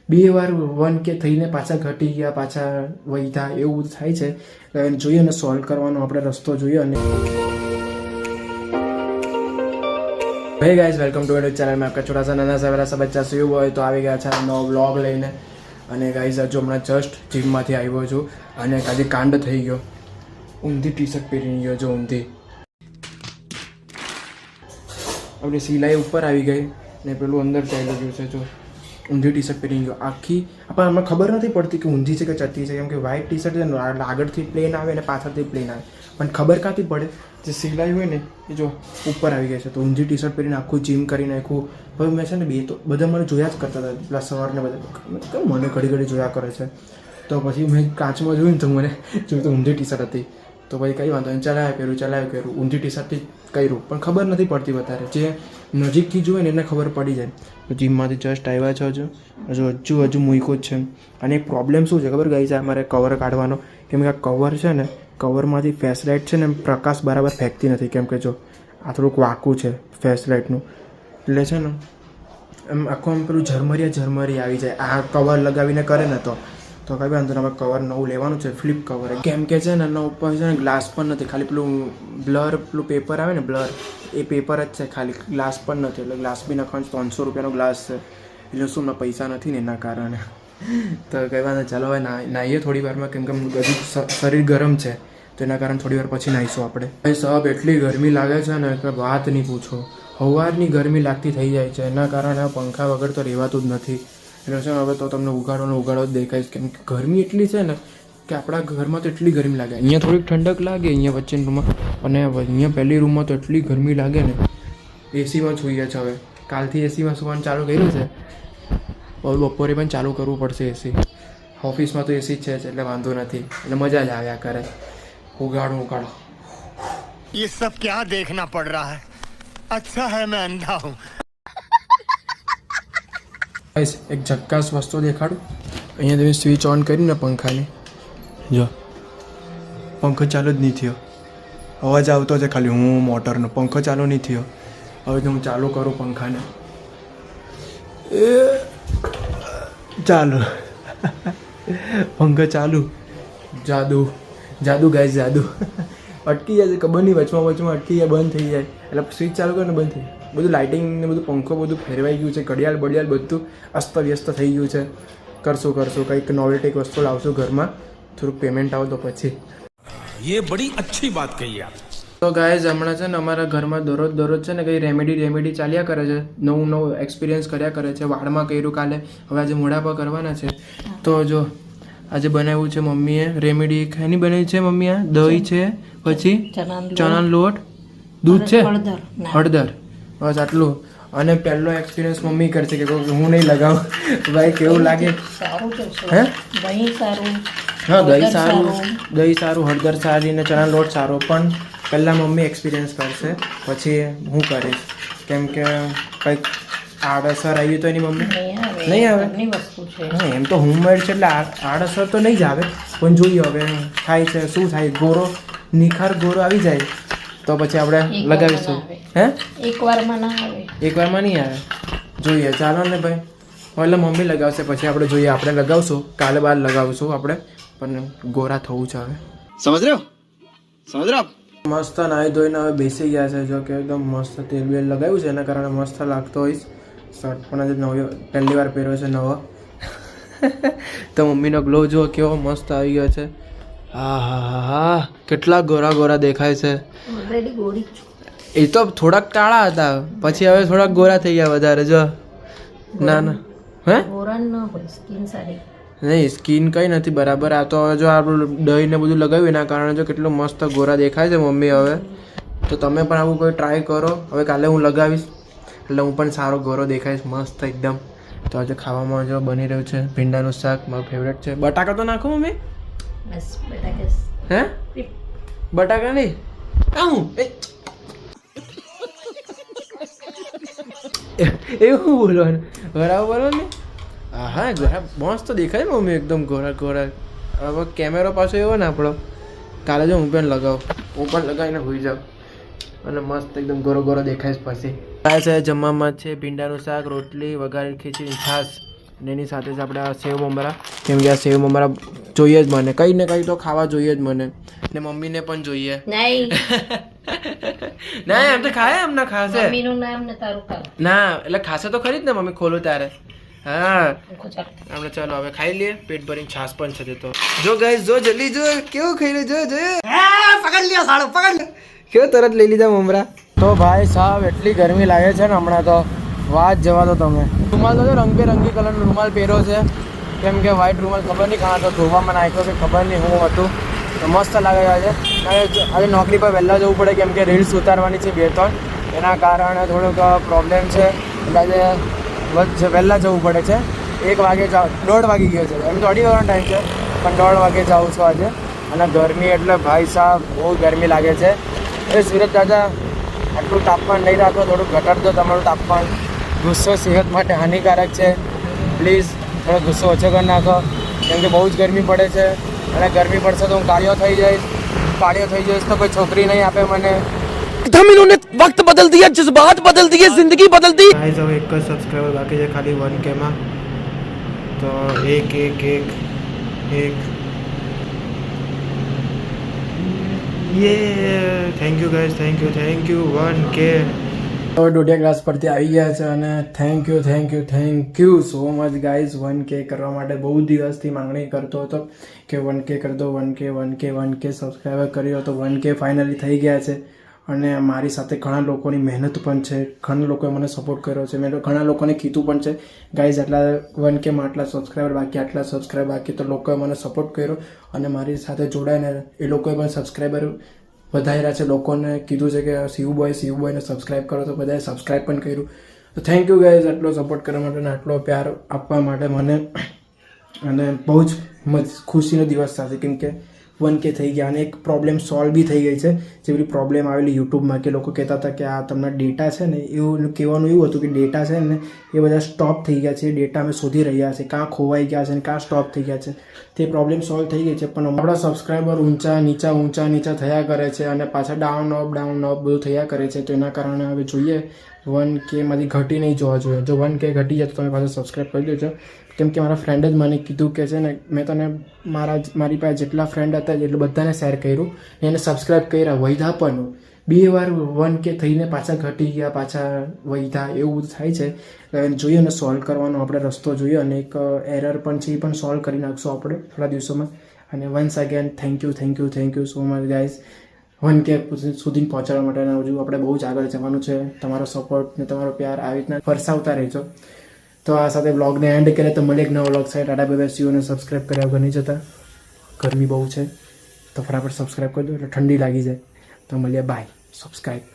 2 વાર 1K થઈને પાછા ઘટી ગયા, પાછા વધ્યા, એવું બધું થાય છે. જોઈએ અને સોલ્વ કરવાનો આપણે રસ્તો જોઈએ. અને hey guys, welcome to our channel. मैं आपका छोटा सा नाना सा मेरा सा बच्चा से हुआ है तो આવી ગયા છે નવો વ્લોગ લઈને. અને ગાઈઝ હજુ હમણાં જસ્ટ જીમમાંથી આવ્યો છું અને આજે કાંડ થઈ ગયો. ઊંધી ટી શર્ટ પહેરીને ગયો જો ઊંધી. આપણી સિલાઈ ઉપર આવી ગઈ ને પેલું અંદર ચાલ્યું ગયું છે જો ઊંધી ટી શર્ટ પહેરીને ગયો આખી. આપણને આમાં ખબર નથી પડતી કે ઊંધી છે કે ચત્તી છે, કેમ કે વ્હાઇટ ટી શર્ટ છે ને આગળથી પ્લેન આવે ને પાછળથી પ્લેન આવે, પણ ખબર ક્યાંથી પડે? જે સિલાઈ હોય ને એ જો ઉપર આવી ગઈ છે. તો ઊંધી ટી શર્ટ પહેરીને આખું જીમ કરી નાખ્યું. હવે મેં છે ને તો બધા મને જોયા જ કરતા હતા પેલા સવારને બધા, કેમ મને ઘડી ઘડી જોયા કરે છે. તો પછી મેં કાચમાં જોયું ને તો મને જોયું તો ઊંધી ટી શર્ટ હતી. તો પછી કંઈ વાંધો નહીં, ચલાવ્યા કર્યું ઊંધી ટી શર્ટથી કર્યું, પણ ખબર નથી પડતી વધારે. જે નજીકથી જોવે ને એને ખબર પડી જાય. તો જીમમાંથી જસ્ટ આવ્યા છે હજુ મૂક્યું જ છે. અને એક પ્રોબ્લેમ શું છે ખબર ગઈ છે અમારે કવર કાઢવાનો, કેમ કે આ કવર છે ને કવરમાંથી ફેસ લાઇટ છે ને એમ પ્રકાશ બરાબર ફેંકતી નથી, કેમ કે જો આ થોડુંક વાંકું છે ફેસ લાઇટનું, એટલે છે ને એમ આખું આમ પેલું ઝરમરી આવી જાય. આ કવર લગાવીને કરે ને તો કંઈ વાંધો નહીં. કવર નવું લેવાનું છે, ફ્લિપ કવર, કેમ કે છે ને એના ઉપર છે ને ગ્લાસ પણ નથી, ખાલી પેલું બ્લર પેલું પેપર આવે ને બ્લર, એ પેપર જ છે ખાલી, ગ્લાસ પણ નથી. એટલે ગ્લાસ બી નાખવાનું 300 રૂપિયાનો ગ્લાસ છે. એટલે શું ના પૈસા નથી ને એના કારણે. તો કઈ વાત ચાલો હવે નાહીએ થોડી વારમાં, કેમ કે બધું શરીર ગરમ છે તો એના કારણે થોડી વાર પછી નાહીશું આપણે. સાહેબ એટલી ગરમી લાગે છે ને કે વાત નહીં પૂછો. સવારની ગરમી લાગતી થઈ જાય છે, એના કારણે પંખા વગર તો રહેવાતું જ નથી. એટલે છે હવે તો તમને ઉગાડો જ દેખાય, કેમ કે ગરમી એટલી છે ને કે આપણા ઘરમાં તો એટલી ગરમી લાગે. અહીંયા થોડીક ઠંડક લાગે અહીંયા વચ્ચેના રૂમમાં, અને અહીંયા પહેલી રૂમમાં તો એટલી ગરમી લાગે ને. એસીમાં જોઈએ છે હવે, કાલથી એસીમાં સુવાનું ચાલુ કર્યું છે. બપોરે પણ ચાલુ કરવું પડશે એસી. ઓફિસમાં તો એસી જ છે એટલે વાંધો નથી, એટલે મજા જ આવ્યા કરે. ઉગાડો. ये सब क्या देखना पड़ रहा है? अच्छा है मैं अंधा हूँ. એક ઝક્કાસ વસ્તુ દેખાડું. અહીંયા તમે સ્વિચ ઓન કરીને પંખાની જો પંખો ચાલુ જ નહીં થયો, અવાજ આવતો છે ખાલી હું મોટરનો, પંખો ચાલુ નહીં થયો. હવે તો હું ચાલુ કરું પંખાને, ચાલુ પંખો ચાલુ. જાદુ ગાય જાદુ. અટકી જાય ખબર નહીં, વચમાં અટકી જાય, બંધ થઈ જાય. એટલે સ્વિચ ચાલુ કરે ને બંધ થઈ જાય. બધું લાઇટિંગ ને બધું પંખો બધું ફેરવાઈ ગયું છે, ઘડિયાળ બડિયાળ બધું અસ્તવ્યસ્ત થઈ ગયું છે. કરશું કંઈક નોવેલ્ટી વસ્તુ લાવશું ઘરમાં, થોડુંક પેમેન્ટ આવે તો પછી. ये बड़ी अच्छी बात कही आप. તો ગાઈઝ હમણાં છે ને અમારા ઘરમાં દરરોજ છે ને કંઈ રેમેડી ચાલ્યા કરે છે, નવું એક્સપિરિયન્સ કર્યા કરે છે. વાળમાં કર્યું કાલે, હવે આજે મોઢા પર કરવાના છે. તો જો આજે બનાવ્યું છે મમ્મીએ રેમેડી. એની બનાવી છે મમ્મી આ દહીં છે, પછી ચણાનો લોટ, દૂધ છે, હળદર, બસ આટલું. અને પહેલો એક્સપિરિયન્સ મમ્મી કરશે કે હું નહીં લગાવું. ભાઈ કેવું લાગે? હે હા દહીં સારું, હળદર સારી ને ચણાનો લોટ સારો. પણ પહેલાં મમ્મી એક્સપિરિયન્સ કરશે, પછી હું કરીશ, કેમ કે કંઈક આડઅસર આવી તો એની મમ્મી નહીં આવે. હા એમ તો હોમમેડ છે એટલે આડઅસર તો નહીં જ આવે, પણ જોઈએ હવે થાય છે શું થાય. નિખાર ગોરો આવી જાય તો પછી આપણે લગાવીશું. હે એકવારમાં નહીં આવે, જોઈએ. ચાલો ને ભાઈ, એટલે મમ્મી લગાવશે પછી આપણે જોઈએ. આપણે લગાવશું કાલે બાદ લગાવશું આપણે, પણ ગોરા થવું છે હવે. સમજ રહ્યો? મસ્ત નાહી ધોઈને હવે બેસી ગયા છે. જો કે એકદમ મસ્ત તેલ બેલ લગાવ્યું છે, એના કારણે મસ્ત લાગતો હોઈશ. શર્ટ પણ આજે નવો પહેલી વાર પહેર્યો છે નવો. તો મમ્મીનો ગ્લો જો કેવો મસ્ત આવી ગયો છે. હા કેટલા ગોરા દેખાય છે. એ તો થોડાક કાળા હતા, પછી હવે થોડાક ગોરા થઈ ગયા વધારે. જો ના હે નહીં, સ્કિન કંઈ નથી બરાબર. આ તો હવે જો આપણું દહીં ને બધું લગાવ્યું એના કારણે જો કેટલું મસ્ત ગોરા દેખાય છે મમ્મી હવે. તો તમે પણ આવું કોઈ ટ્રાય કરો. હવે કાલે હું લગાવીશ એટલે હું પણ સારો ગોરો દેખાઈશ મસ્ત એકદમ. તો આજે ખાવામાં જો બની રહ્યું છે ભીંડાનું શાક, મારું ફેવરેટ છે. બટાકા તો નાખો મમ્મી? હે બટાકા નહીં એવું બોલવાનું, બરાબર બોલો ને. હા ગોરા મસ્ત દેખાય મમ્મી, એકદમ ગોરા. હવે કેમેરો પાછો એવો ને આપણો. કાલે જો હું પણ લગાવીને હોઈ જાઉં અને મસ્ત એકદમ ગોરો દેખાય પછી. છે જમવામાં છે ભીંડાનું શાક, રોટલી, વઘારેલી ખીચડી, છાશ. અને એની સાથે જ આપણે આ સેવ મમરા, કેમ કે આ સેવ મમરા જોઈએ જ મને, કંઈ ને કંઈ તો ખાવા જોઈએ જ મને, ને મમ્મીને પણ જોઈએ. નહીં ના એમ તો ખાય, એમને ખાશે મમ્મીનું નામ ને તારું કામ ના, એટલે ખાશે તો ખરી જ ને મમ્મી ખોલું ત્યારે. હા ચાલ આપણે ચાલો હવે ખાઈ લઈએ, પેટ ભરીને છાસ પણ છે તો. જો ગાઈસ જો જલ્દી જો કેવું ખાઈ લે, જો પકડ લ્યો સાળો, પકડ લ્યો, કેવો તરત લઈ લીધા મમરા. તો ભાઈ સાહેબ એટલી ગરમી લાગે છે ને હમણાં તો વાત જવા દો તમે. રૂમાલ તો રંગબેરંગી કલરનો રૂમાલ પહેર્યો છે, કેમ કે વ્હાઈટ રૂમાલ ખબર નહીં કાં તો ધોવામાં નાખ્યો કે ખબર નહીં હું હતું, તો મસ્ત લાગે છે. આજે નોકરી પર વહેલા જવું પડે કેમ કે રીલ્સ ઉતારવાની છે 2-3, એના કારણે થોડુંક પ્રોબ્લેમ છે, એટલે આજે વહેલા જવું પડે છે. 1 વાગે જાવ, 1:30 વાગી ગયો છે, એમ તો 2:30 વાગ્યાનો ટાઈમ છે પણ 1:30 વાગે જાઉં છું આજે. અને ગરમી એટલે ભાઈ સાહેબ બહુ ગરમી લાગે છે. એ સુરત દાદા આટલું તાપમાન નહીં રાખો, થોડું ઘટાડજો તમારું તાપમાન. ગુસ્સો સેહત માટે હાનિકારક છે, પ્લીઝ થોડો ગુસ્સો ઓછો કરી નાખો, કેમ કે બહુ જ ગરમી પડે છે. અને ગરમી પડશે તો હું કાળિયો થઈ જઈશ તો કોઈ છોકરી નહીં આપે મને. हम इन्होंने वक्त बदल दिया, जज्बात बदल दिए, जिंदगी बदल दी. गाइस अब 1 જ સબસ્ક્રાઈબર બાકી છે ખાલી 1K માં, તો 1 યે thank you guys, thank you 1K. તો ડોડિયા ક્લાસ પરથી આવી ગયા છે અને thank you so much guys. 1K કરવા માટે બહુ દિવસથી માંગણી કરતો હતો કે 1K કરી દો, 1K સબસ્ક્રાઈબર કર્યો તો 1K ફાઇનલી થઈ ગયા છે. અને મારી સાથે ઘણા લોકોની મહેનત પણ છે, ઘણા લોકોએ મને સપોર્ટ કર્યો છે, મેં ઘણા લોકોને કીધું પણ છે ગાઈઝ આટલા 1Kમાં આટલા સબસ્ક્રાઈબર બાકી, તો લોકોએ મને સપોર્ટ કર્યો અને મારી સાથે જોડાઈને એ લોકોએ પણ સબસ્ક્રાઈબર વધાર્યા છે. લોકોને કીધું છે કે શિવબોયને સબસ્ક્રાઈબ કરો, તો બધાએ સબસ્ક્રાઈબ પણ કર્યું. તો થેન્ક યુ ગાઈઝ આટલો સપોર્ટ કરવા માટે અને આટલો પ્યાર આપવા માટે મને. અને બહુ જ ખુશીનો દિવસ થશે કેમ કે 1K થઈ ગયા અને એક પ્રોબ્લેમ સોલ્વ બી થઈ ગઈ છે. જે બધી પ્રોબ્લેમ આવેલી યુટ્યુબમાં કે લોકો કહેતા હતા કે આ તમને ડેટા છે ને, એવું કહેવાનું એવું હતું કે ડેટા છે ને એ બધા સ્ટોપ થઈ ગયા છે, ડેટા અમે શોધી રહ્યા છે, કાં ખોવાઈ ગયા છે ને કાં સ્ટોપ થઈ ગયા છે, તે પ્રોબ્લેમ સોલ્વ થઈ ગઈ છે. પણ આપણા સબસ્ક્રાઈબર ઊંચા નીચા થયા કરે છે અને પાછા ડાઉન અપ બધું થયા કરે છે. તો એના કારણે હવે જોઈએ 1Kમાંથી ઘટી નહીં જોવા જોઈએ. જો 1K ઘટી જાય તો તમે પાછા સબસ્ક્રાઈબ કરી દેજો, કેમ કે મારા ફ્રેન્ડ જ મને કીધું કે છે ને, મેં તને મારી પાસે જેટલા ફ્રેન્ડ હતા એટલું બધાને શેર કર્યું, એને સબસ્ક્રાઈબ કર્યા, વૈધા પણ 2 વાર 1K થઈને પાછા ઘટી ગયા, પાછા વૈધા, એવું બધું થાય છે. જોઈએ ને સોલ્વ કરવાનો આપણે રસ્તો જોઈએ, અને એક એરર પણ છે એ પણ સોલ્વ કરી નાખશું આપણે થોડા દિવસોમાં. અને once again thank you so much guys 1K સુધી પહોંચાડવા માટે. હજુ આપણે બહુ જ આગળ જવાનું છે. તમારો સપોર્ટ ને તમારો પ્યાર આવી રીતના વરસાવતા રહેજો. તો આ સાથે બ્લોગને એન્ડ કરે તો મળે એક નવો બ્લોગ છે. ટાટા બાય બાય, સીઓને સબસ્ક્રાઈબ કર્યા વગર નહીં જતા. ગરમી બહુ છે તો ફટાફટ સબસ્ક્રાઈબ કરી દો એટલે ઠંડી લાગી જાય. તો મળીએ, બાય. સબસ્ક્રાઈબ.